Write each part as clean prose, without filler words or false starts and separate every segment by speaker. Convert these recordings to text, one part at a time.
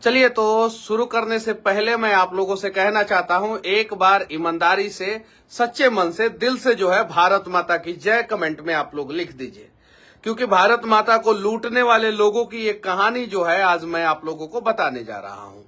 Speaker 1: चलिए, तो शुरू करने से पहले मैं आप लोगों से कहना चाहता हूं, एक बार ईमानदारी से, सच्चे मन से, दिल से जो है भारत माता की जय कमेंट में आप लोग लिख दीजिए। क्योंकि भारत माता को लूटने वाले लोगों की एक कहानी जो है आज मैं आप लोगों को बताने जा रहा हूं।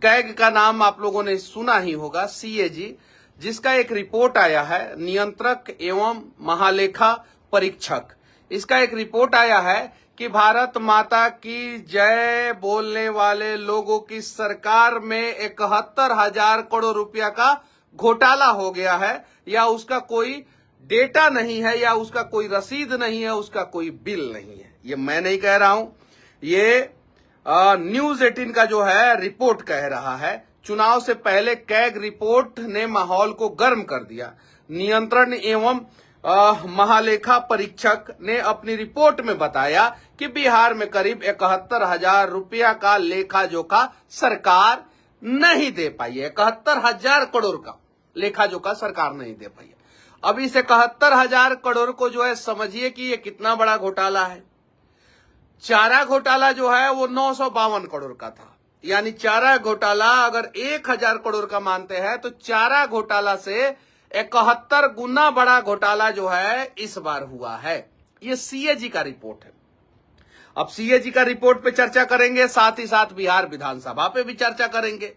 Speaker 1: कैग का नाम आप लोगों ने सुना ही होगा, सीएजी, जिसका एक रिपोर्ट आया है, नियंत्रक एवं महालेखा परीक्षक। इसका एक रिपोर्ट आया है कि भारत माता की जय बोलने वाले लोगों की सरकार में 71,000 करोड़ रुपया का घोटाला हो गया है, या उसका कोई डेटा नहीं है, या उसका कोई रसीद नहीं है, उसका कोई बिल नहीं है। ये मैं नहीं कह रहा हूं, ये न्यूज 18 का जो है रिपोर्ट कह रहा है। चुनाव से पहले कैग रिपोर्ट ने माहौल को गर्म कर दिया। नियंत्रण एवं महालेखा परीक्षक ने अपनी रिपोर्ट में बताया कि बिहार में करीब 71,000 रुपया का लेखा जोखा सरकार नहीं दे पाई है। 71,000 करोड़ का लेखा जोखा सरकार नहीं दे पाई है। अब इस 71,000 करोड़ को जो है समझिए कि ये कितना बड़ा घोटाला है। चारा घोटाला जो है वो 952 करोड़ का था, यानी चारा घोटाला अगर 1,000 करोड़ का मानते हैं तो चारा घोटाला से 71 गुना बड़ा घोटाला जो है इस बार हुआ है। ये सीएजी का रिपोर्ट है। अब सीएजी का रिपोर्ट पे चर्चा करेंगे, साथ ही साथ बिहार विधानसभा पे भी चर्चा करेंगे।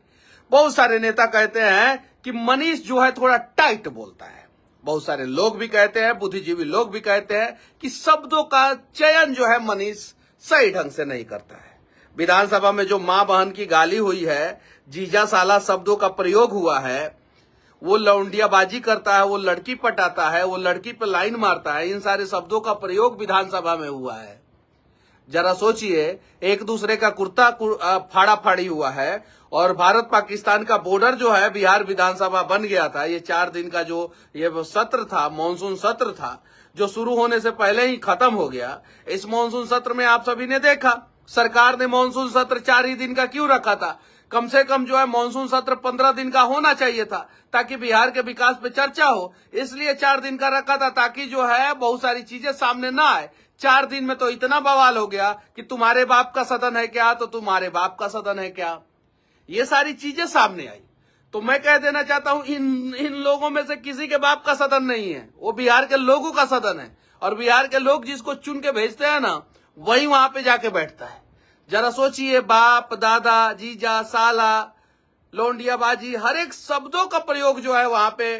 Speaker 1: बहुत सारे नेता कहते हैं कि मनीष जो है थोड़ा टाइट बोलता है। बहुत सारे लोग भी कहते हैं, बुद्धिजीवी लोग भी कहते हैं कि शब्दों का चयन जो है मनीष सही ढंग से नहीं करता है। विधानसभा में जो मां बहन की गाली हुई है, जीजा साला शब्दों का प्रयोग हुआ है, वो लौंडियाबाजी करता है, वो लड़की पटाता है, वो लड़की पे लाइन मारता है, इन सारे शब्दों का प्रयोग विधानसभा में हुआ है। जरा सोचिए, एक दूसरे का कुर्ता फाड़ा फाड़ी हुआ है, और भारत पाकिस्तान का बॉर्डर जो है बिहार विधानसभा बन गया था। ये 4 दिन का जो ये सत्र था, मानसून सत्र था, जो शुरू होने से पहले ही खत्म हो गया। इस मानसून सत्र में आप सभी ने देखा, सरकार ने मानसून सत्र 4 ही दिन का क्यों रखा था? कम से कम जो है मानसून सत्र 15 दिन का होना चाहिए था, ताकि बिहार के विकास पे चर्चा हो। इसलिए 4 दिन का रखा था, ताकि जो है बहुत सारी चीजें सामने ना आए। 4 दिन में तो इतना बवाल हो गया कि तुम्हारे बाप का सदन है क्या, तो तुम्हारे बाप का सदन है क्या, ये सारी चीजें सामने आई। तो मैं कह देना चाहता हूं, इन लोगों में से किसी के बाप का सदन नहीं है, वो बिहार के लोगों का सदन है। और बिहार के लोग जिसको चुन के भेजते हैं ना, वही वहां पे जाके बैठता है। जरा सोचिए, बाप, दादा, जीजा, साला, लौंडियाबाजी, हर एक शब्दों का प्रयोग जो है वहां पे,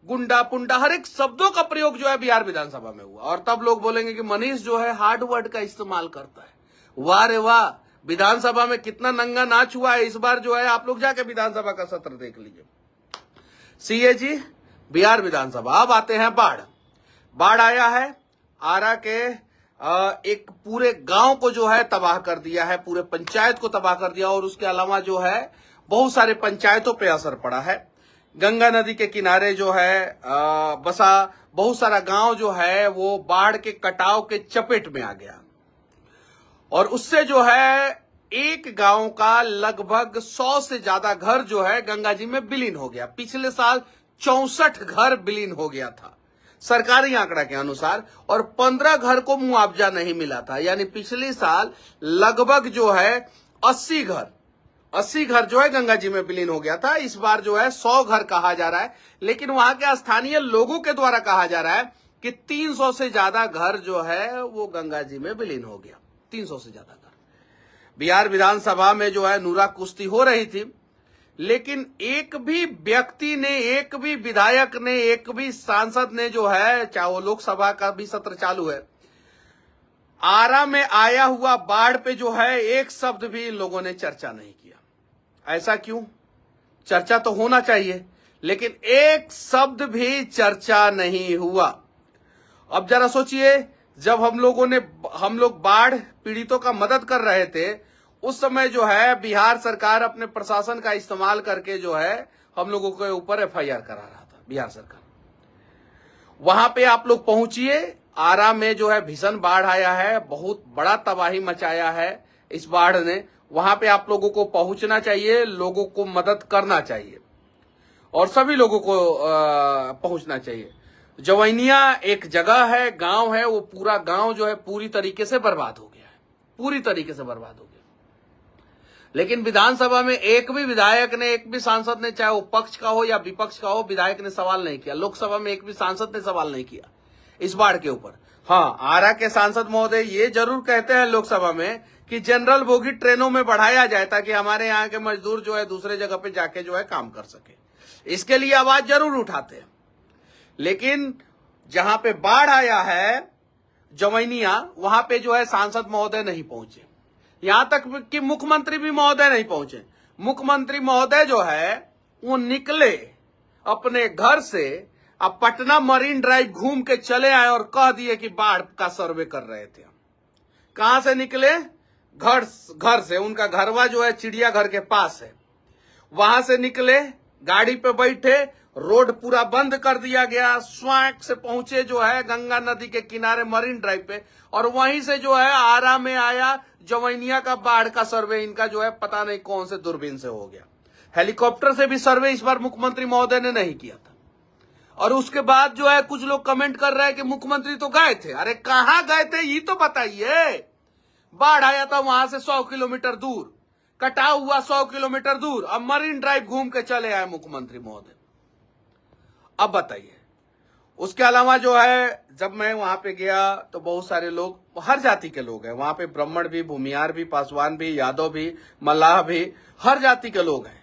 Speaker 1: गुंडा पुंडा, हर एक शब्दों का प्रयोग जो है बिहार विधानसभा में हुआ। और तब लोग बोलेंगे कि मनीष जो है हार्ड वर्ड का इस्तेमाल करता है। वाह रे वाह, विधानसभा में कितना नंगा नाच हुआ है इस बार जो है। आप लोग जाके विधानसभा का सत्र देख लीजिए। सीएजी, बिहार विधानसभा। अब आते हैं बाढ़ आया है। आरा के एक पूरे गांव को जो है तबाह कर दिया है, पूरे पंचायत को तबाह कर दिया, और उसके अलावा जो है बहुत सारे पंचायतों पे असर पड़ा है। गंगा नदी के किनारे जो है बसा बहुत सारा गांव जो है वो बाढ़ के कटाव के चपेट में आ गया, और उससे जो है एक गांव का लगभग 100 से ज्यादा घर जो है गंगा जी में विलीन हो गया। पिछले साल 64 घर विलीन हो गया था सरकारी आंकड़ा के अनुसार, और 15 घर को मुआवजा नहीं मिला था। यानी पिछले साल लगभग जो है 80 घर जो है गंगा जी में विलीन हो गया था। इस बार जो है 100 घर कहा जा रहा है, लेकिन वहां के स्थानीय लोगों के द्वारा कहा जा रहा है कि 300 से ज्यादा घर जो है वो गंगा जी में विलीन हो गया। 300 से ज्यादा घर। बिहार विधानसभा में जो है नूरा कुश्ती हो रही थी, लेकिन एक भी व्यक्ति ने, एक भी विधायक ने, एक भी सांसद ने जो है, चाहे वो लोकसभा का भी सत्र चालू है, आरा में आया हुआ बाढ़ पे जो है एक शब्द भी इन लोगों ने चर्चा नहीं किया। ऐसा क्यों? चर्चा तो होना चाहिए, लेकिन एक शब्द भी चर्चा नहीं हुआ। अब जरा सोचिए, जब हम लोग बाढ़ पीड़ितों का मदद कर रहे थे, उस समय जो है बिहार सरकार अपने प्रशासन का इस्तेमाल करके जो है हम लोगों के ऊपर एफआईआर करा रहा था। बिहार सरकार, वहां पे आप लोग पहुंचिए। आरा में जो है भीषण बाढ़ आया है, बहुत बड़ा तबाही मचाया है इस बाढ़ ने। वहां पे आप लोगों को पहुंचना चाहिए, लोगों को मदद करना चाहिए, और सभी लोगों को पहुंचना चाहिए। जवैनिया एक जगह है, गांव है, वो पूरा गांव जो है पूरी तरीके से बर्बाद हो गया है, पूरी तरीके से बर्बाद हो गया। लेकिन विधानसभा में एक भी विधायक ने, एक भी सांसद ने, चाहे वो पक्ष का हो या विपक्ष का हो, विधायक ने सवाल नहीं किया। लोकसभा में एक भी सांसद ने सवाल नहीं किया इस बाढ़ के ऊपर। हाँ, आरा के सांसद महोदय ये जरूर कहते हैं लोकसभा में कि जनरल बोगी ट्रेनों में बढ़ाया जाए ताकि हमारे यहाँ के मजदूर जो है दूसरे जगह पे जाके जो है काम कर सके। इसके लिए आवाज जरूर उठाते हैं। लेकिन जहां पे बाढ़ आया है जमैनिया, वहां पे जो है सांसद महोदय नहीं पहुंचे, यहां तक कि मुख्यमंत्री भी महोदय नहीं पहुंचे। मुख्यमंत्री महोदय जो है वो निकले अपने घर से, अब पटना मरीन ड्राइव घूम के चले आए और कह दिए कि बाढ़ का सर्वे कर रहे थे। कहां से निकले? घर से। उनका घरवा जो है चिड़ियाघर के पास है, वहां से निकले, गाड़ी पे बैठे, रोड पूरा बंद कर दिया गया, स्वाक से पहुंचे जो है गंगा नदी के किनारे मरीन ड्राइव पे, और वहीं से जो है आरा में आया जमैनिया का बाढ़ का सर्वे। इनका जो है पता नहीं कौन से दूरबीन से हो गया। हेलीकॉप्टर से भी सर्वे इस बार मुख्यमंत्री महोदय ने नहीं किया था। और उसके बाद जो है कुछ लोग कमेंट कर रहे हैं कि मुख्यमंत्री तो गए थे। अरे कहां गए थे ये तो बताइए। बाढ़ आया था वहां से 100 किलोमीटर दूर, कटाव हुआ 100 किलोमीटर दूर, अब मरीन ड्राइव घूम के चले आए मुख्यमंत्री महोदय। अब बताइए। उसके अलावा जो है जब मैं वहां पे गया तो बहुत सारे लोग, हर जाति के लोग हैं वहां पे, ब्राह्मण भी, भूमियार भी, पासवान भी, यादव भी, मल्लाह भी, हर जाति के लोग हैं।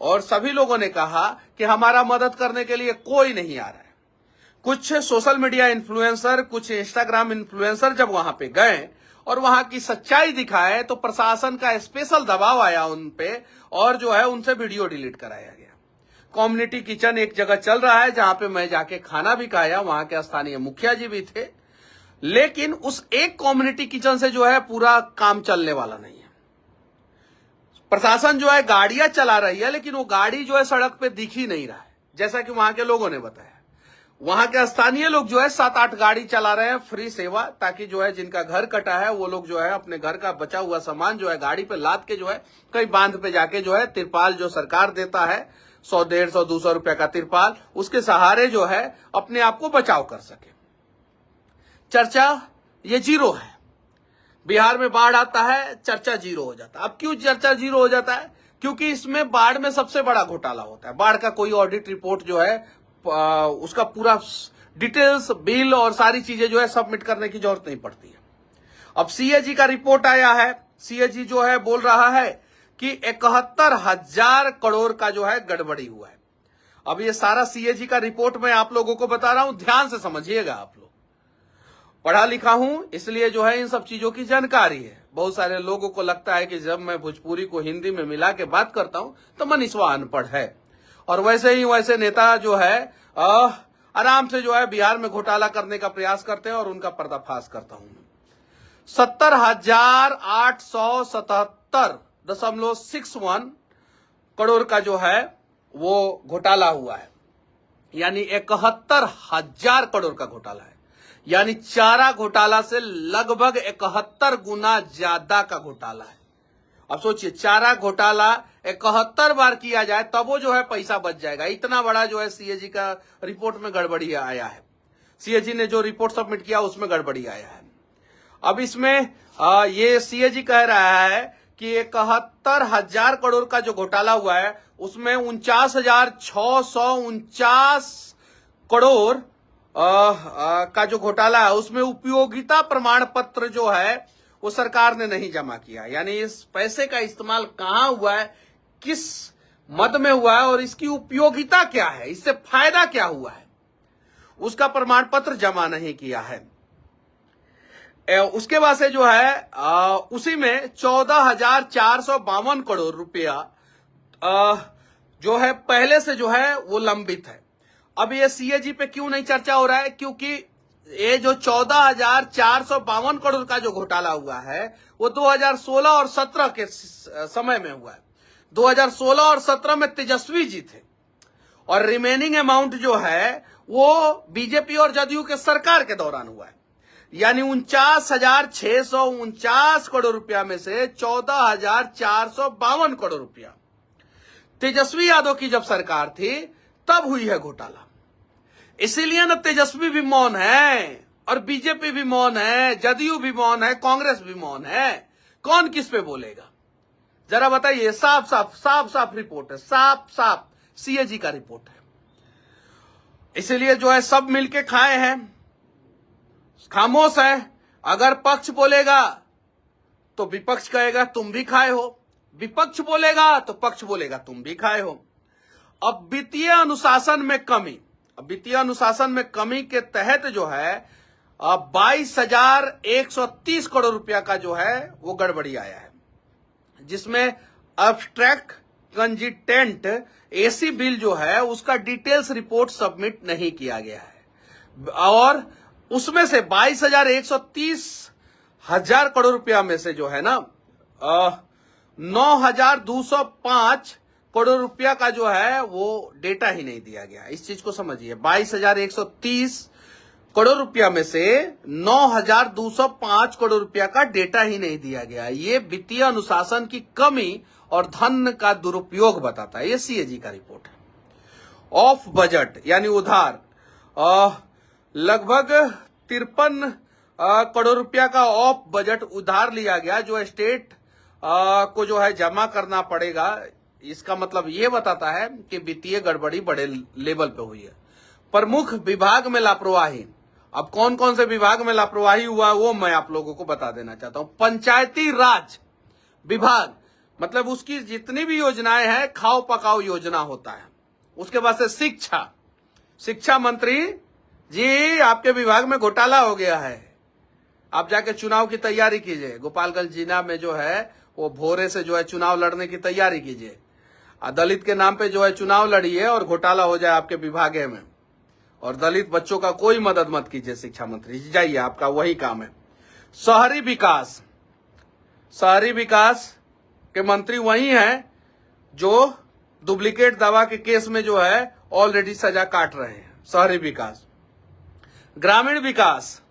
Speaker 1: और सभी लोगों ने कहा कि हमारा मदद करने के लिए कोई नहीं आ रहा है। कुछ सोशल मीडिया इन्फ्लुएंसर, कुछ इंस्टाग्राम इन्फ्लुएंसर जब वहां पे गए और वहां की सच्चाई दिखाए तो प्रशासन का स्पेशल दबाव आया उन पे और जो है उनसे वीडियो डिलीट कराया गया। कम्युनिटी किचन एक जगह चल रहा है जहां पे मैं जाके खाना भी खाया, वहां के स्थानीय मुखिया जी भी थे, लेकिन उस एक कम्युनिटी किचन से जो है पूरा काम चलने वाला नहीं है। प्रशासन जो है गाड़ियां चला रही है, लेकिन वो गाड़ी जो है सड़क पे दिख ही नहीं रहा है, जैसा कि वहां के लोगों ने बताया। वहां के स्थानीय लोग जो है 7-8 गाड़ी चला रहे हैं फ्री सेवा, ताकि जो है जिनका घर कटा है वो लोग जो है अपने घर का बचा हुआ सामान जो है गाड़ी पे लाद के जो है कहीं बांध पे जाके जो है तिरपाल जो सरकार देता है 100, 150, 200 रुपए का तिरपाल, उसके सहारे जो है अपने आप को बचाव कर सके। चर्चा ये जीरो है। बिहार में बाढ़ आता है, चर्चा जीरो हो जाता है। अब क्यों चर्चा जीरो हो जाता है? क्योंकि इसमें बाढ़ में सबसे बड़ा घोटाला होता है। बाढ़ का कोई ऑडिट रिपोर्ट जो है उसका पूरा डिटेल्स, बिल और सारी चीजें जो है सबमिट करने की जरूरत नहीं पड़ती है। अब सीएजी का रिपोर्ट आया है। सीएजी जो है बोल रहा है कि 71,000 करोड़ का जो है गड़बड़ी हुआ है। अब ये सारा सीएजी का रिपोर्ट मैं आप लोगों को बता रहा हूं, ध्यान से समझिएगा। आप लोग, पढ़ा लिखा हूं इसलिए जो है इन सब चीजों की जानकारी है। बहुत सारे लोगों को लगता है कि जब मैं भोजपुरी को हिंदी में मिला के बात करता हूं तो मनीषवा अनपढ़ है, और वैसे ही वैसे नेता जो है आराम से जो है बिहार में घोटाला करने का प्रयास करते हैं और उनका पर्दाफाश करता हूं। 70,877.61 करोड़ का जो है वो घोटाला हुआ है, यानी 71,000 करोड़ का घोटाला है, यानी चारा घोटाला से लगभग 71 गुना ज्यादा का घोटाला है। अब सोचिए, चारा घोटाला 71 बार किया जाए तब वो जो है पैसा बच जाएगा। इतना बड़ा जो है सीएजी का रिपोर्ट में गड़बड़ी आया है। सीएजी ने जो रिपोर्ट सबमिट किया उसमें गड़बड़ी आया है। अब इसमें ये सीएजी कह रहा है कि 71,000 करोड़ का जो घोटाला हुआ है उसमें 49,649 करोड़ का जो घोटाला है उसमें उपयोगिता प्रमाण पत्र जो है वो सरकार ने नहीं जमा किया। यानी इस पैसे का इस्तेमाल कहां हुआ है, किस मद में हुआ है और इसकी उपयोगिता क्या है, इससे फायदा क्या हुआ है, उसका प्रमाण पत्र जमा नहीं किया है। उसके बाद से जो है उसी में 14,452 करोड़ रुपया जो है पहले से जो है वो लंबित है। अब ये सीएजी पे क्यों नहीं चर्चा हो रहा है? क्योंकि ये जो 14,452 करोड़ का जो घोटाला हुआ है वो 2016 और 17 के समय में हुआ है। 2016 और 17 में तेजस्वी जी थे और रिमेनिंग अमाउंट जो है वो बीजेपी और जदयू के सरकार के दौरान हुआ है। यानी 49,649 करोड़ रुपया में से 14,452 करोड़ रुपया तेजस्वी यादव की जब सरकार थी तब हुई है घोटाला। इसीलिए ना तेजस्वी भी मौन है और बीजेपी भी मौन है, जदयू भी मौन है, कांग्रेस भी मौन है। कौन किस पे बोलेगा? जरा बताइए, साफ साफ साफ साफ रिपोर्ट है, साफ साफ सीएजी का रिपोर्ट है। इसीलिए जो है सब मिलके खाए हैं, खामोश है। अगर पक्ष बोलेगा तो विपक्ष कहेगा तुम भी खाए हो, विपक्ष बोलेगा तो पक्ष बोलेगा तुम भी खाए हो। अब वित्तीय अनुशासन में कमी, अब वित्तीय अनुशासन में कमी के तहत जो है 22,130 करोड़ रुपया का जो है वो गड़बड़ी आया है, जिसमें अब्स्ट्रैक्ट कंजिटेंट एसी बिल जो है उसका डिटेल्स रिपोर्ट सबमिट नहीं किया गया है, और उसमें से 22,130 हजार करोड़ रुपया में से जो है ना 9,205 करोड़ रुपया का जो है वो डेटा ही नहीं दिया गया। इस चीज को समझिए, 22,130 करोड़ रुपया में से 9,205 करोड़ रुपया का डेटा ही नहीं दिया गया। ये वित्तीय अनुशासन की कमी और धन का दुरुपयोग बताता है, ये सीएजी का रिपोर्ट है। ऑफ बजट यानी उधार लगभग 53 करोड़ रुपया का ऑफ बजट उधार लिया गया, जो स्टेट को जो है जमा करना पड़ेगा। इसका मतलब ये बताता है कि वित्तीय गड़बड़ी बड़े लेवल पे हुई है। प्रमुख विभाग में लापरवाही, अब कौन कौन से विभाग में लापरवाही हुआ वो मैं आप लोगों को बता देना चाहता हूं। पंचायती राज विभाग, मतलब उसकी जितनी भी योजनाएं हैं खाओ पकाओ योजना होता है। उसके बाद से शिक्षा मंत्री जी आपके विभाग में घोटाला हो गया है, आप जाके चुनाव की तैयारी कीजिए। गोपालगंज जिला में जो है वो भोरे से जो है चुनाव लड़ने की तैयारी कीजिए। दलित के नाम पे जो है चुनाव लड़िए और घोटाला हो जाए आपके विभाग में, और दलित बच्चों का कोई मदद मत कीजिए। शिक्षा मंत्री जी जाइए, आपका वही काम है। शहरी विकास के मंत्री वही हैं जो डुप्लीकेट दवा के केस में जो है ऑलरेडी सजा काट रहे हैं। शहरी विकास, ग्रामीण विकास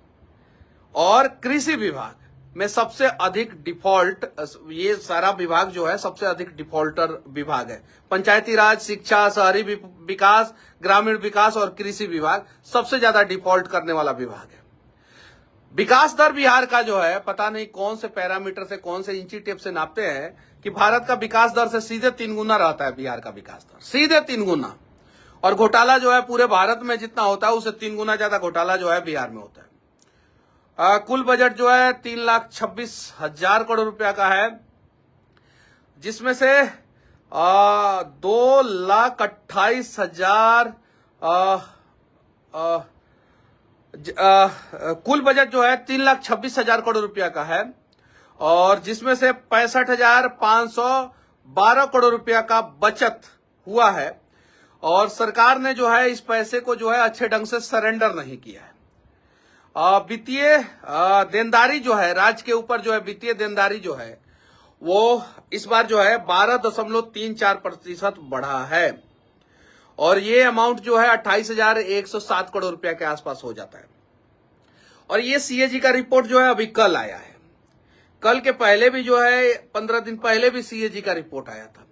Speaker 1: और कृषि विभाग में सबसे अधिक डिफॉल्ट, ये सारा विभाग जो है सबसे अधिक डिफॉल्टर विभाग है। पंचायती राज, शिक्षा, शहरी विकास, ग्रामीण विकास और कृषि विभाग सबसे ज्यादा डिफॉल्ट करने वाला विभाग है। विकास दर बिहार का जो है पता नहीं कौन से पैरामीटर से, कौन से इंची टेप से नापते हैं कि भारत का विकास दर से सीधे 3 गुना रहता है बिहार का विकास दर, सीधे 3 गुना। और घोटाला जो है पूरे भारत में जितना होता है उससे 3 गुना ज्यादा घोटाला जो है बिहार में होता है। कुल बजट जो है 3,26,000 करोड़ रुपया का है, जिसमें से 2,28,000 कुल बजट जो है 3,26,000 करोड़ रुपया का है, और जिसमें से 65,512 करोड़ रुपया का बचत हुआ है। और सरकार ने जो है इस पैसे को जो है अच्छे ढंग से सरेंडर नहीं किया है। वित्तीय देनदारी जो है राज्य के ऊपर जो है वित्तीय देनदारी जो है वो इस बार जो है 12.34% बढ़ा है, और ये अमाउंट जो है 28,107 करोड़ रुपया के आसपास हो जाता है। और ये सीएजी का रिपोर्ट जो है अभी कल आया है। कल के पहले भी जो है 15 दिन पहले भी सीएजी का रिपोर्ट आया था,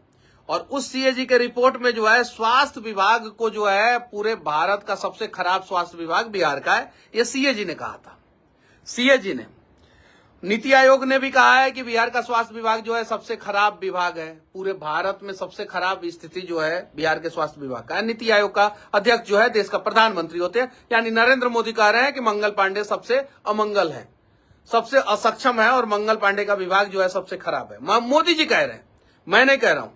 Speaker 1: और उस सीएजी के रिपोर्ट में जो है स्वास्थ्य विभाग को जो है पूरे भारत का सबसे खराब स्वास्थ्य विभाग बिहार का है, ये सीएजी ने कहा था। सीएजी ने, नीति आयोग ने भी कहा है कि बिहार का स्वास्थ्य विभाग जो है सबसे खराब विभाग है, पूरे भारत में सबसे खराब स्थिति जो है बिहार के स्वास्थ्य विभाग का है। नीति आयोग का अध्यक्ष जो है देश का प्रधानमंत्री होते हैं, यानी नरेंद्र मोदी कह रहे हैं कि मंगल पांडे सबसे अमंगल है, सबसे असक्षम है, और मंगल पांडे का विभाग जो है सबसे खराब है। मोदी जी कह रहे हैं, मैं नहीं कह रहा हूं।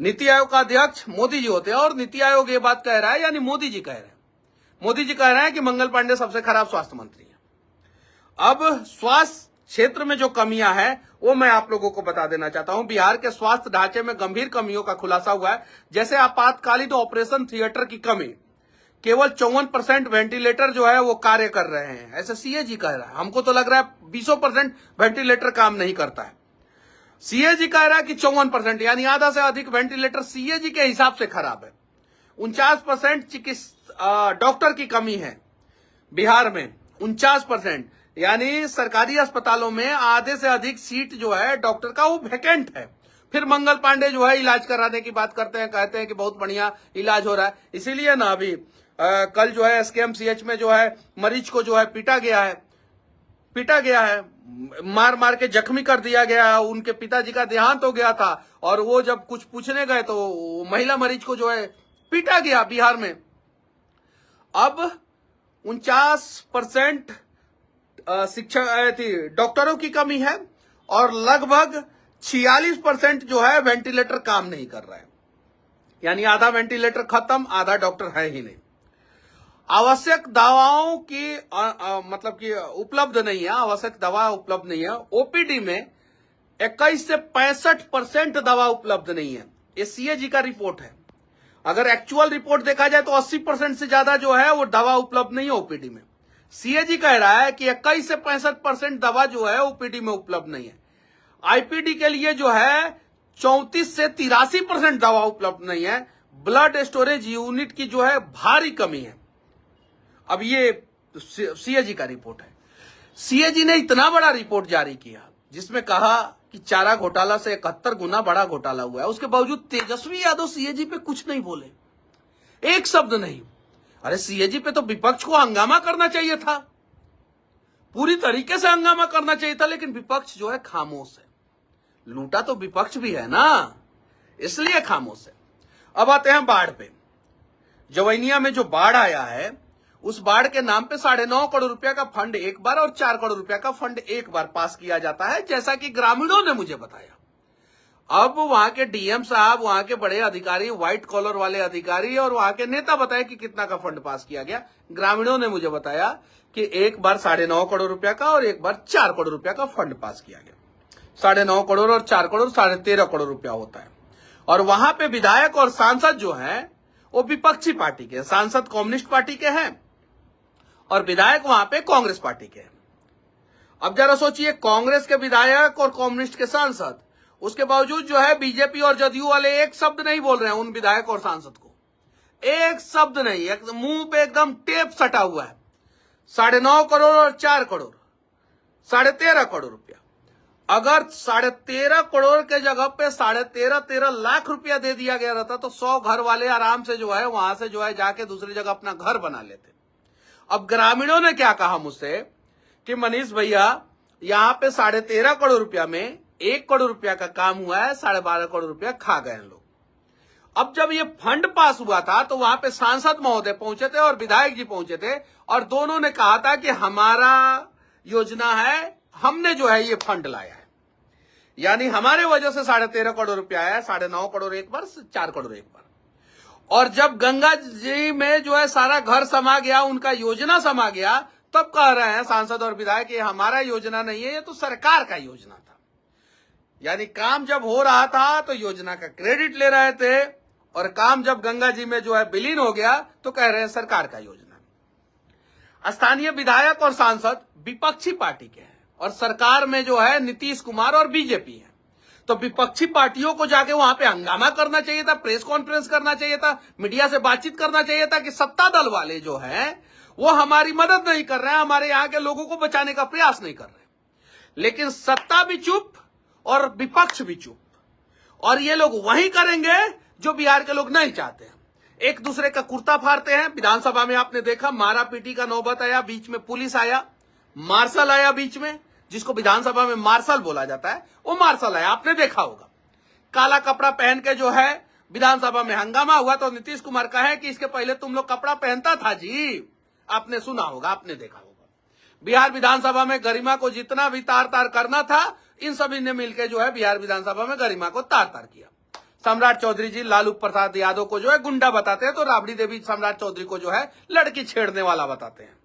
Speaker 1: नीति आयोग का अध्यक्ष मोदी जी होते हैं, और नीति आयोग ये बात कह रहा है, यानी मोदी जी कह रहे हैं। मोदी जी कह रहे हैं कि मंगल पांडे सबसे खराब स्वास्थ्य मंत्री है। अब स्वास्थ्य क्षेत्र में जो कमियां हैं वो मैं आप लोगों को बता देना चाहता हूं। बिहार के स्वास्थ्य ढांचे में गंभीर कमियों का खुलासा हुआ है, जैसे आपातकालीन ऑपरेशन थिएटर की कमी, केवल 54% वेंटिलेटर जो है वो कार्य कर रहे हैं, ऐसे सीएजी कह रहा है। हमको तो लग रहा है 20% वेंटिलेटर काम नहीं करता है। सीएजी कह रहा है कि 54%, यानी आधा से अधिक वेंटिलेटर सीएजी के हिसाब से खराब है। 49% डॉक्टर की कमी है बिहार में, 49%, यानी सरकारी अस्पतालों में आधे से अधिक सीट जो है डॉक्टर का वो वैकेंट है। फिर मंगल पांडे जो है इलाज कराने की बात करते हैं, कहते हैं कि बहुत बढ़िया इलाज हो रहा है। इसीलिए ना अभी कल जो है एसकेएमसीएच में जो है मरीज को जो है पीटा गया है, पीटा गया है, मार मार के जख्मी कर दिया गया, उनके पिताजी का देहांत हो गया था और वो जब कुछ पूछने गए तो महिला मरीज को जो है पीटा गया बिहार में। अब 49% शिक्षा थी डॉक्टरों की कमी है और लगभग 46% जो है वेंटिलेटर काम नहीं कर रहा है, यानी आधा वेंटिलेटर खत्म, आधा डॉक्टर है ही नहीं। आवश्यक दवाओं की मतलब कि उपलब्ध नहीं है, आवश्यक दवा उपलब्ध नहीं है। ओपीडी में 21 से 65% दवा उपलब्ध नहीं है, ये सीएजी का रिपोर्ट है। अगर एक्चुअल रिपोर्ट देखा जाए तो 80% से ज्यादा जो है वो दवा उपलब्ध नहीं है ओपीडी में। सीएजी कह रहा है कि 21 से 65% दवा जो है ओपीडी में उपलब्ध नहीं है। आईपीडी के लिए जो है 34 से 83% दवा उपलब्ध नहीं है। ब्लड स्टोरेज यूनिट की जो है भारी कमी है। अब ये सीएजी का रिपोर्ट है। सीएजी ने इतना बड़ा रिपोर्ट जारी किया जिसमें कहा कि चारा घोटाला से 71 गुना बड़ा घोटाला हुआ है, उसके बावजूद तेजस्वी यादव सीएजी पे कुछ नहीं बोले, एक शब्द नहीं। अरे सीएजी पे तो विपक्ष को हंगामा करना चाहिए था, पूरी तरीके से हंगामा करना चाहिए था, लेकिन विपक्ष जो है खामोश है। लूटा तो विपक्ष भी है ना, इसलिए खामोश है। अब आते हैं बाढ़ पे। जवैनिया में जो बाढ़ आया है उस बाढ़ के नाम पे 9.5 करोड़ रुपया का फंड एक बार और 4 करोड़ रुपया का फंड एक बार पास किया जाता है, जैसा कि ग्रामीणों ने मुझे बताया। अब वहां के डीएम साहब, वहां के बड़े अधिकारी, व्हाइट कॉलर वाले अधिकारी और वहां के नेता बताए कि कितना का फंड पास किया गया। ग्रामीणों ने मुझे बताया कि एक बार 9.5 करोड़ रुपया का और एक बार 4 करोड़ रुपया का फंड पास किया गया। 9.5 करोड़ और 4 करोड़ 13.5 करोड़ रुपया होता है। और वहां पे विधायक और सांसद जो है वो विपक्षी पार्टी के, सांसद कम्युनिस्ट पार्टी के हैं और विधायक वहां पे कांग्रेस पार्टी के हैं। अब जरा सोचिए, कांग्रेस के विधायक और कम्युनिस्ट के सांसद, उसके बावजूद जो है बीजेपी और जदयू वाले एक शब्द नहीं बोल रहे हैं उन विधायक और सांसद को, एक शब्द नहीं, एक मुंह पे एकदम टेप सटा हुआ है। 9.5 करोड़ और 4 करोड़ 13.5 करोड़ रुपया। अगर 13.5 करोड़ के जगह पे 13.5 लाख रुपया दे दिया गया रहता तो 100 घर वाले आराम से जो है वहां से जो है जाके दूसरी जगह अपना घर बना लेते। अब ग्रामीणों ने क्या कहा मुझसे कि मनीष भैया, यहां पे 13.5 करोड़ रुपया में 1 करोड़ रुपया का काम हुआ है, 12.5 करोड़ रुपया खा गए हैं लोग। अब जब ये फंड पास हुआ था तो वहां पे सांसद महोदय पहुंचे थे और विधायक जी पहुंचे थे और दोनों ने कहा था कि हमारा योजना है, हमने जो है ये फंड लाया है, यानी हमारे वजह से 13.5 करोड़ रुपया आया, 9.5 करोड़ एक बार, 4 करोड़ एक बार। और जब गंगा जी में जो है सारा घर समा गया, उनका योजना समा गया, तब कह रहे हैं सांसद और विधायक ये हमारा योजना नहीं है, ये तो सरकार का योजना था। यानी काम जब हो रहा था तो योजना का क्रेडिट ले रहे थे और काम जब गंगा जी में जो है विलीन हो गया तो कह रहे हैं सरकार का योजना। स्थानीय विधायक और सांसद विपक्षी पार्टी के हैं और सरकार में जो है नीतीश कुमार और बीजेपी है, तो विपक्षी पार्टियों को जाके वहां पे हंगामा करना चाहिए था, प्रेस कॉन्फ्रेंस करना चाहिए था, मीडिया से बातचीत करना चाहिए था कि सत्ता दल वाले जो हैं वो हमारी मदद नहीं कर रहे हैं, हमारे यहाँ के लोगों को बचाने का प्रयास नहीं कर रहे। लेकिन सत्ता भी चुप और विपक्ष भी चुप, और ये लोग वही करेंगे जो बिहार के लोग नहीं चाहते हैं। एक दूसरे का कुर्ता फाड़ते हैं। विधानसभा में आपने देखा मारा पीटी का नौबत आया, बीच में पुलिस आया, मार्शल आया बीच में, जिसको विधानसभा में मार्शल बोला जाता है, वो मार्शल आया, आपने देखा होगा। काला कपड़ा पहन के जो है विधानसभा में हंगामा हुआ तो नीतीश कुमार कहे कि इसके पहले तुम लोग कपड़ा पहनता था जी, आपने सुना होगा, आपने देखा होगा। बिहार विधानसभा में गरिमा को जितना भी तार तार करना था, इन सभी ने मिलकर जो है बिहार विधानसभा में गरिमा को तार तार किया। सम्राट चौधरी जी लालू प्रसाद यादव को जो है गुंडा बताते हैं, तो राबड़ी देवी सम्राट चौधरी को जो है लड़की छेड़ने वाला बताते हैं।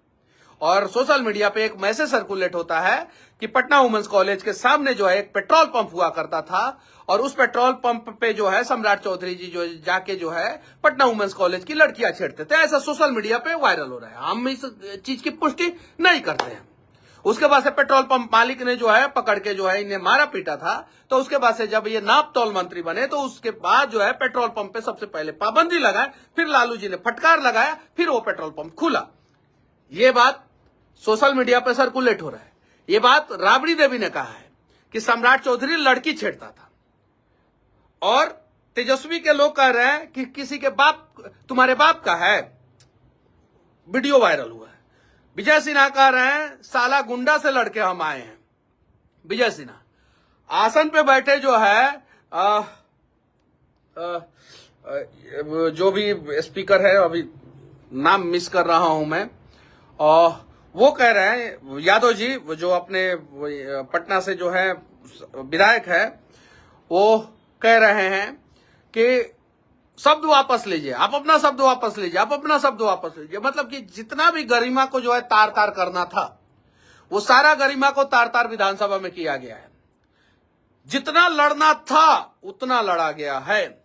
Speaker 1: और सोशल मीडिया पे एक मैसेज सर्कुलेट होता है कि पटना वुमेन्स कॉलेज के सामने जो है एक पेट्रोल पंप हुआ करता था और उस पेट्रोल पंप पे जो है सम्राट चौधरी जी जो जाके जो है पटना वुमेन्स कॉलेज की लड़कियां छेड़ते थे। ऐसा सोशल मीडिया पे वायरल हो रहा है, हम इस चीज की पुष्टि नहीं करते हैं। उसके बाद से पेट्रोल पंप मालिक ने जो है पकड़ के जो है इन्हें मारा पीटा था, तो उसके बाद से जब ये नाप तौल मंत्री बने तो उसके बाद जो है पेट्रोल पंप पे सबसे पहले पाबंदी लगाए, फिर लालू जी ने फटकार लगाया, फिर वो पेट्रोल पंप खुला। ये बात सोशल मीडिया पे सर्कुलेट हो रहा है। ये बात राबड़ी देवी ने कहा है कि सम्राट चौधरी लड़की छेड़ता था, और तेजस्वी के लोग कह रहे हैं कि किसी के बाप, तुम्हारे बाप का है, वीडियो वायरल हुआ है। विजय सिन्हा कह रहे हैं साला गुंडा से लड़के हम आए हैं। विजय सिन्हा आसन पे बैठे जो है जो भी स्पीकर है, अभी नाम मिस कर रहा हूं मैं, और वो कह रहे हैं यादव जी जो अपने पटना से जो है विधायक है, वो कह रहे हैं कि शब्द वापस लीजिए, आप अपना शब्द वापस लीजिए, आप अपना शब्द वापस लीजिए। मतलब कि जितना भी गरिमा को जो है तार तार करना था, वो सारा गरिमा को तार तार विधानसभा में किया गया है। जितना लड़ना था उतना लड़ा गया है।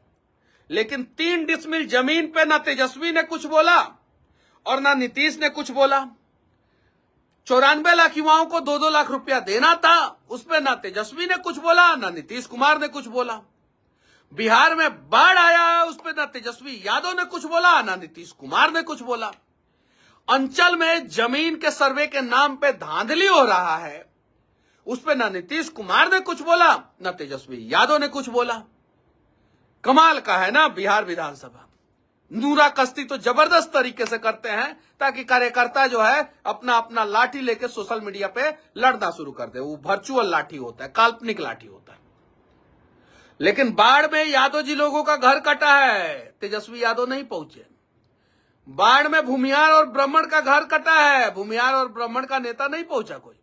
Speaker 1: लेकिन 3 डिसमिल जमीन पे ना तेजस्वी ने कुछ बोला और ना नीतीश ने कुछ बोला। 94 लाख युवाओं को 2-2 लाख रुपया देना था, उस पर ना तेजस्वी ने कुछ बोला, ना नीतीश कुमार ने कुछ बोला। बिहार में बाढ़ आया है, उस पर ना तेजस्वी यादव ने कुछ बोला, ना नीतीश कुमार ने कुछ बोला। अंचल में जमीन के सर्वे के नाम पे धांधली हो रहा है, उस पर ना नीतीश कुमार ने कुछ बोला, ना तेजस्वी यादव ने कुछ बोला। कमाल का है ना बिहार विधानसभा। नूरा कश्ती तो जबरदस्त तरीके से करते हैं ताकि कार्यकर्ता जो है अपना अपना लाठी लेके सोशल मीडिया पे लड़ना शुरू कर दे। वो वर्चुअल लाठी होता है, काल्पनिक लाठी होता है। लेकिन बाढ़ में यादव जी लोगों का घर कटा है, तेजस्वी यादव नहीं पहुंचे। बाढ़ में भूमिहार और ब्राह्मण का घर कटा है, भूमिहार और ब्राह्मण का नेता नहीं पहुंचा कोई।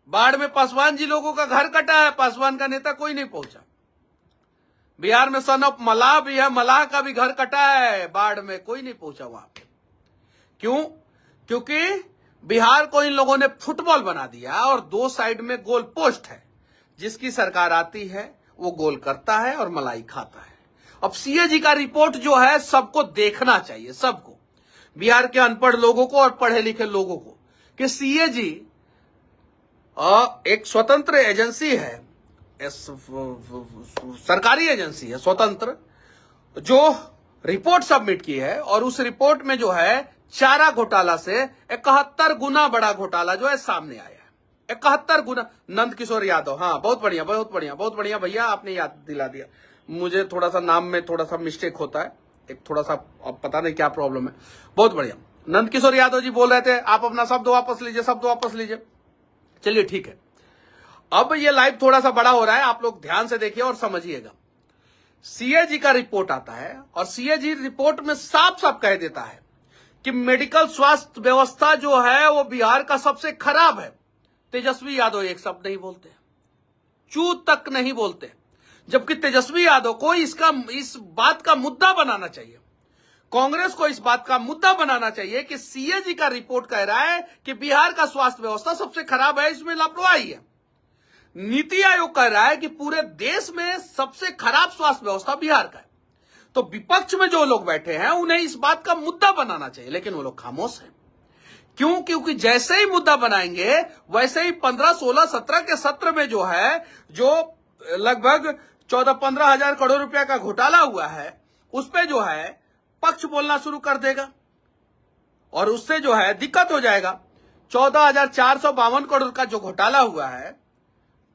Speaker 1: बाढ़ में पासवान जी लोगों का घर कटा है, पासवान का नेता कोई नहीं पहुंचा। बिहार में सन ऑफ मलाह भी है, मलाह का भी घर कटा है, बाढ़ में कोई नहीं पहुंचा वहां पे। क्यों? क्योंकि बिहार को इन लोगों ने फुटबॉल बना दिया और 2 साइड में गोल पोस्ट है। जिसकी सरकार आती है वो गोल करता है और मलाई खाता है। अब सीएजी का रिपोर्ट जो है सबको देखना चाहिए, सबको, बिहार के अनपढ़ लोगों को और पढ़े लिखे लोगों को, कि सीएजी एक स्वतंत्र एजेंसी है, सरकारी एजेंसी है स्वतंत्र, जो रिपोर्ट सबमिट की है। और उस रिपोर्ट में जो है चारा घोटाला से 71 गुना बड़ा घोटाला जो है सामने आया है। 71 गुना। नंद किशोर यादव, हाँ बहुत बढ़िया बहुत बढ़िया बहुत बढ़िया भैया, आपने याद दिला दिया। मुझे थोड़ा सा नाम में थोड़ा सा मिस्टेक होता है, एक थोड़ा सा, अब पता नहीं क्या प्रॉब्लम है। बहुत बढ़िया। नंद किशोर यादव जी बोल रहे थे आप अपना शब्द वापस लीजिए, शब्द वापस लीजिए। चलिए ठीक है, अब ये लाइव थोड़ा सा बड़ा हो रहा है, आप लोग ध्यान से देखिए और समझिएगा। सीएजी का रिपोर्ट आता है और सीएजी रिपोर्ट में साफ साफ कह देता है कि मेडिकल स्वास्थ्य व्यवस्था जो है वो बिहार का सबसे खराब है। तेजस्वी यादव एक शब्द नहीं बोलते, चू तक नहीं बोलते, जबकि तेजस्वी यादव को इस बात का मुद्दा बनाना चाहिए। कांग्रेस को इस बात का मुद्दा बनाना चाहिए कि सीएजी का रिपोर्ट कह रहा है कि बिहार का स्वास्थ्य व्यवस्था सबसे खराब है, इसमें लापरवाही है। नीति आयोग कह रहा है कि पूरे देश में सबसे खराब स्वास्थ्य व्यवस्था बिहार का है। तो विपक्ष में जो लोग बैठे हैं उन्हें इस बात का मुद्दा बनाना चाहिए, लेकिन वो लोग खामोश हैं। क्यों? क्योंकि जैसे ही मुद्दा बनाएंगे वैसे ही 15, 16, 17 के सत्र में जो है, जो लगभग 14-15 हजार करोड़ रुपया का घोटाला हुआ है, उस पे जो है पक्ष बोलना शुरू कर देगा और उससे जो है दिक्कत हो जाएगा। 14,452 करोड़ का जो घोटाला हुआ है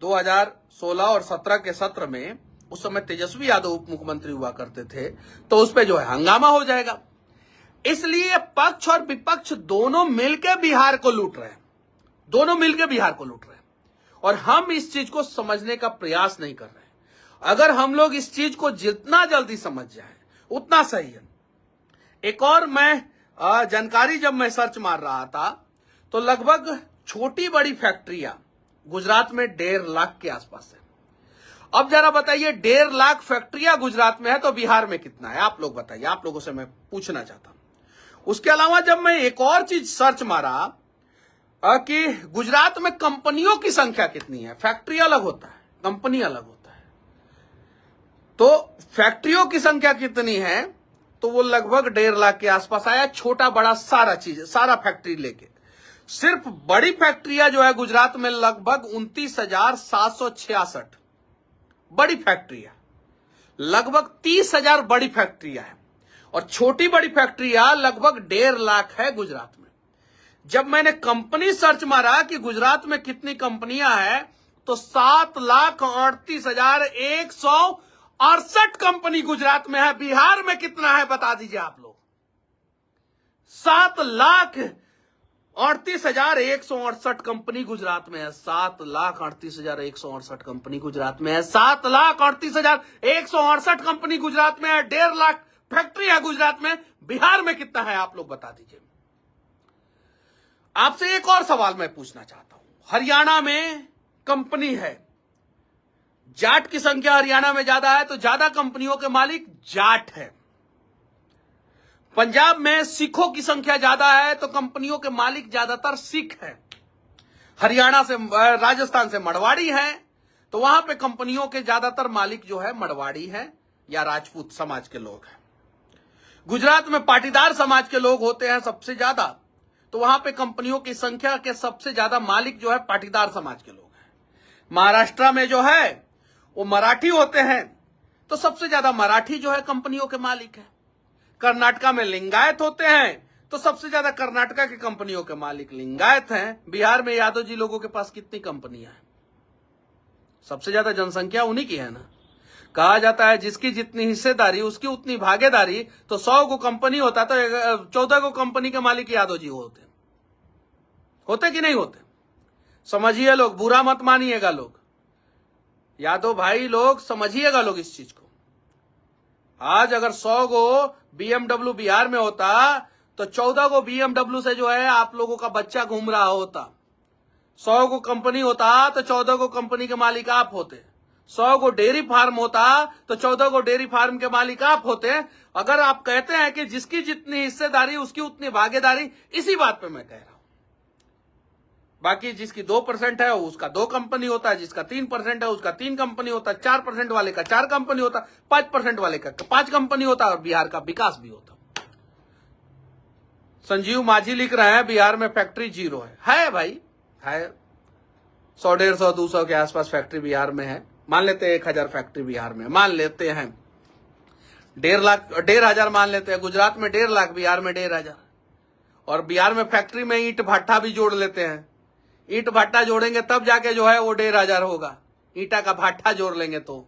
Speaker 1: 2016 और 17 के सत्र में, उस समय तेजस्वी यादव उप मुख्यमंत्री हुआ करते थे, तो उस पे जो है हंगामा हो जाएगा। इसलिए पक्ष और विपक्ष दोनों मिलकर बिहार को लूट रहे हैं, दोनों मिलकर बिहार को लूट रहे हैं, और हम इस चीज को समझने का प्रयास नहीं कर रहे हैं। अगर हम लोग इस चीज को जितना जल्दी समझ जाए उतना सही है। एक और मैं जानकारी जब मैं सर्च मार रहा था तो लगभग छोटी बड़ी फैक्ट्रियां गुजरात में 1.5 लाख के आसपास है। अब जरा बताइए 1.5 लाख फैक्ट्रियां गुजरात में है तो बिहार में कितना है? आप लोग बताइए, आप लोगों से मैं पूछना चाहता हूं। उसके अलावा जब मैं एक और चीज सर्च मारा कि गुजरात में कंपनियों की संख्या कितनी है, फैक्ट्री अलग होता है, कंपनी अलग होता है, तो फैक्ट्रियों की संख्या कितनी है, तो वो लगभग 1.5 लाख के आसपास आया। छोटा बड़ा सारा चीज, सारा फैक्ट्री लेके सिर्फ बड़ी फैक्ट्रियां जो है गुजरात में लगभग 29,766 बड़ी फैक्ट्रियां, लगभग 30,000 बड़ी फैक्ट्रियां हैं, और छोटी बड़ी फैक्ट्रियां लगभग 1.5 लाख है गुजरात में। जब मैंने कंपनी सर्च मारा कि गुजरात में कितनी कंपनियां हैं, तो 7,38,168 कंपनी गुजरात में है। बिहार में कितना है बता दीजिए आप लोग? 7 लाख 38,168 कंपनी गुजरात में है। 7,38,168 कंपनी गुजरात में है। 7,38,168 कंपनी गुजरात में है। 1.5 लाख फैक्ट्री है गुजरात में। बिहार में कितना है आप लोग बता दीजिए। आपसे एक और सवाल मैं पूछना चाहता हूं। हरियाणा में कंपनी है, जाट की संख्या हरियाणा में ज्यादा है, तो ज्यादा कंपनियों के मालिक जाट है। पंजाब में सिखों की संख्या ज्यादा है, तो कंपनियों के मालिक ज्यादातर सिख हैं। हरियाणा से, राजस्थान से मरवाड़ी है, तो वहां पे कंपनियों के ज्यादातर मालिक जो है मरवाड़ी हैं या राजपूत समाज के लोग हैं। गुजरात में पाटीदार समाज के लोग होते हैं सबसे ज्यादा, तो वहां पे कंपनियों की संख्या के सबसे ज्यादा मालिक जो है पाटीदार समाज के लोग हैं। महाराष्ट्र में जो है वो मराठी होते हैं, तो सबसे ज्यादा मराठी जो है कंपनियों के मालिक है। कर्नाटका में लिंगायत होते हैं, तो सबसे ज्यादा कर्नाटका की कंपनियों के मालिक लिंगायत हैं। बिहार में यादव जी लोगों के पास कितनी कंपनियां हैं? सबसे ज्यादा जनसंख्या उन्हीं की है ना। कहा जाता है जिसकी जितनी हिस्सेदारी उसकी उतनी भागीदारी, तो 100 को कंपनी होता तो 14 को कंपनी के मालिक यादव जी होते कि नहीं होते? समझिए लोग, बुरा मत मानिएगा लोग, यादव भाई लोग समझिएगा लोग इस चीज को। आज अगर 100 को BMW बिहार में होता तो 14 को BMW से जो है आप लोगों का बच्चा घूम रहा होता। 100 को कंपनी होता तो 14 को कंपनी के मालिक आप होते। 100 को डेयरी फार्म होता तो 14 को डेयरी फार्म के मालिक आप होते। अगर आप कहते हैं कि जिसकी जितनी हिस्सेदारी उसकी उतनी भागीदारी, इसी बात पे मैं कह रहा हूं। बाकी जिसकी 2% है उसका 2 कंपनी होता है, जिसका 3% है उसका 3 कंपनी होता है, 4% वाले का 4 कंपनी होता, 5% वाले का 5 कंपनी होता, और बिहार का विकास भी होता। संजीव माझी लिख रहे हैं बिहार में फैक्ट्री 0 है भाई, है 100, 150, 200 के आसपास फैक्ट्री बिहार में है। मान लेते हैं 1000 फैक्ट्री बिहार में, मान लेते हैं 1,500 मान लेते हैं। गुजरात में 1.5 लाख, बिहार में 1,500। और बिहार में फैक्ट्री में ईंट भट्टा भी जोड़ लेते हैं। ईंट भट्टा जोड़ेंगे तब जाके जो है वो 1,500 होगा। ईंटा का भट्टा जोड़ लेंगे तो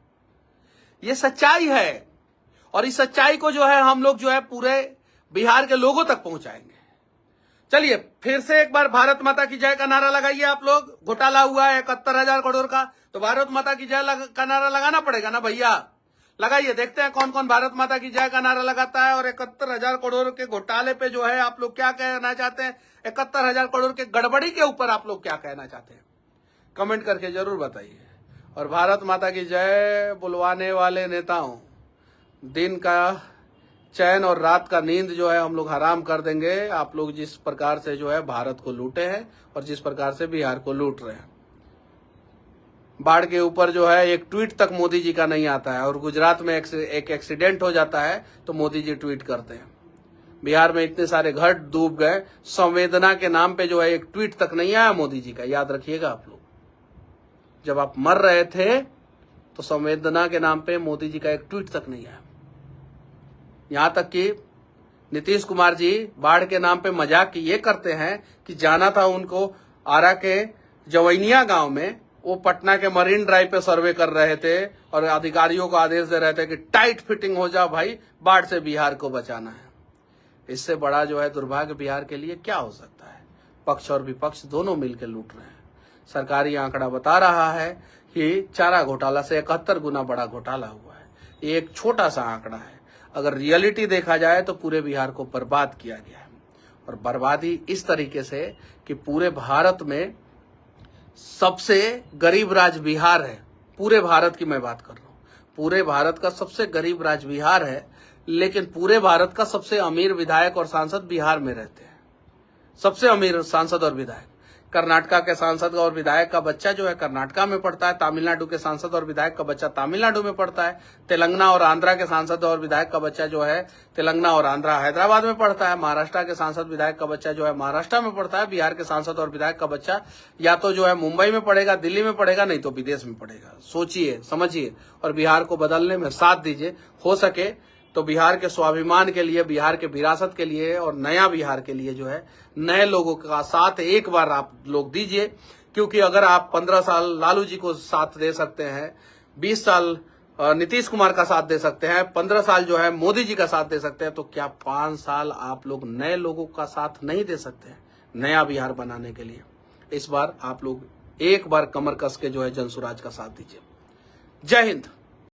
Speaker 1: ये सच्चाई है। और इस सच्चाई को जो है हम लोग जो है पूरे बिहार के लोगों तक पहुंचाएंगे। चलिए फिर से एक बार भारत माता की जय का नारा लगाइए आप लोग। घोटाला हुआ है 71,000 करोड़ का, तो भारत माता की जय का नारा लगाना पड़ेगा ना भैया। लगाइए, देखते हैं कौन कौन भारत माता की जय का नारा लगाता है। और 71,000 करोड़ के घोटाले पे जो है आप लोग क्या कहना चाहते हैं? 71,000 करोड़ के गड़बड़ी के ऊपर आप लोग क्या कहना चाहते हैं? कमेंट करके जरूर बताइए। और भारत माता की जय बुलवाने वाले नेताओं, दिन का चैन और रात का नींद जो है हम लोग हराम कर देंगे। आप लोग जिस प्रकार से जो है भारत को लूटे हैं और जिस प्रकार से बिहार को लूट रहे हैं। बाढ़ के ऊपर जो है एक ट्वीट तक मोदी जी का नहीं आता है, और गुजरात में एक एक्सीडेंट हो जाता है तो मोदी जी ट्वीट करते हैं। बिहार में इतने सारे घर डूब गए, संवेदना के नाम पे जो है एक ट्वीट तक नहीं आया मोदी जी का। याद रखिएगा आप लोग, जब आप मर रहे थे तो संवेदना के नाम पे मोदी जी का एक ट्वीट तक नहीं आया। यहां तक कि नीतीश कुमार जी बाढ़ के नाम पे मजाक ये करते हैं कि जाना था उनको आरा के जवैनिया गांव में, वो पटना के मरीन ड्राइव पे सर्वे कर रहे थे और अधिकारियों को आदेश दे रहे थे कि टाइट फिटिंग हो जाओ भाई, बाढ़ से बिहार को बचाना है। इससे बड़ा जो है दुर्भाग्य बिहार के लिए क्या हो सकता है? पक्ष और विपक्ष दोनों मिलकर लूट रहे हैं। सरकारी आंकड़ा बता रहा है कि चारा घोटाला से 71 गुना बड़ा घोटाला हुआ है। ये एक छोटा सा आंकड़ा है। अगर रियलिटी देखा जाए तो पूरे बिहार को बर्बाद किया गया है। और बर्बादी इस तरीके से कि पूरे भारत में सबसे गरीब राज्य बिहार है। पूरे भारत की मैं बात कर रहा हूँ, पूरे भारत का सबसे गरीब राज्य बिहार है, लेकिन पूरे भारत का सबसे अमीर विधायक और सांसद बिहार में रहते हैं। सबसे अमीर सांसद और विधायक। कर्नाटका के सांसद और विधायक का बच्चा जो है कर्नाटका में पढ़ता है, तमिलनाडु के सांसद और विधायक का बच्चा तमिलनाडु में पढ़ता है, तेलंगाना और आंध्रा के सांसद और विधायक का बच्चा जो है तेलंगाना और आंध्रा हैदराबाद में पढ़ता है, महाराष्ट्र के सांसद विधायक का बच्चा जो है महाराष्ट्र में पढ़ता है, बिहार के सांसद और विधायक का बच्चा या तो जो है मुंबई में पढ़ेगा, दिल्ली में पढ़ेगा, नहीं तो विदेश में पढ़ेगा। सोचिए, समझिए और बिहार को बदलने में साथ दीजिए। हो सके तो बिहार के स्वाभिमान के लिए, बिहार के विरासत के लिए और नया बिहार के लिए जो है नए लोगों का साथ एक बार आप लोग दीजिए। क्योंकि अगर आप 15 साल लालू जी को साथ दे सकते हैं, 20 साल नीतीश कुमार का साथ दे सकते हैं, 15 साल जो है मोदी जी का साथ दे सकते हैं, तो क्या 5 साल आप लोग नए लोगों का साथ नहीं दे सकते हैं? नया बिहार बनाने के लिए। इस बार आप लोग एक बार कमर कस के जो है जनसुराज का साथ दीजिए। जय हिंद।